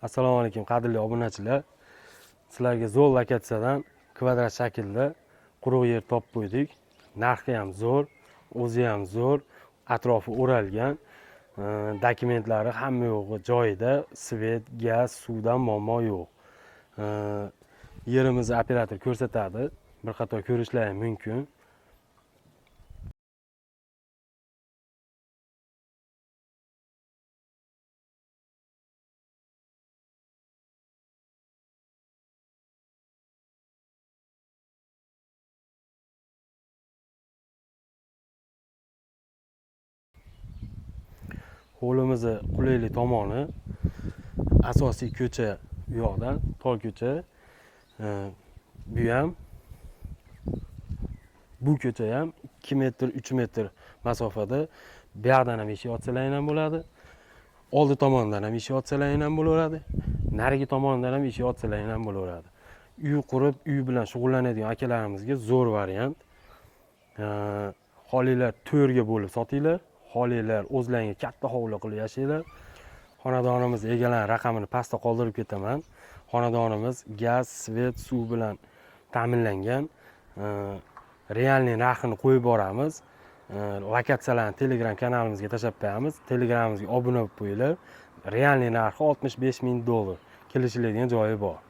Assalomu alaykum qadrli obunachilar. Sizlarga zo'r lokatsiyadan kvadrat shaklda quruq yer topib qo'ydik. Narxi ham zo'r, o'zi ham zo'r, atrofi o'ralgan. Dokumentlari hamma yo'g'i joyida, svet, gaz, suvdan muammo yo'q. Yerimizni operator ko'rsatadi. Bir qator ko'rishlar ham mumkin. Hovlimizni qulaylik tomoni asosiy ko'cha u yoqdan, tol ko'cha. Bu ko'cha ham 2 metr, 3 metr masofada. Bu yoqdan ham eshik ochsalaring ham bo'ladi. Oldi tomondan ham eshik ochsalaring ham bo'laveradi. Narigi tomondan ham eshik ochsalaring ham bo'laveradi. Uy qurib, uy bilan shug'ullanadigan akalarimizga zo'r variant. Xolinglar to'rga bo'lib sotinglar. Xolinglar o'zlaringga katta hovli qilib yashanglar. Xonadonimiz egalarining raqamini pastda qoldirib ketaman. Xonadonimiz gaz, svet, suv bilan ta'minlangan. Realniy narxini qo'yib boramiz. Lokatsiyalarni Telegram kanalimizga tashlab qo'yamiz. Telegramimizga obuna bo'lib qo'yinglar. Realniy narxi $65,000. Kelishiladigan joyi bor.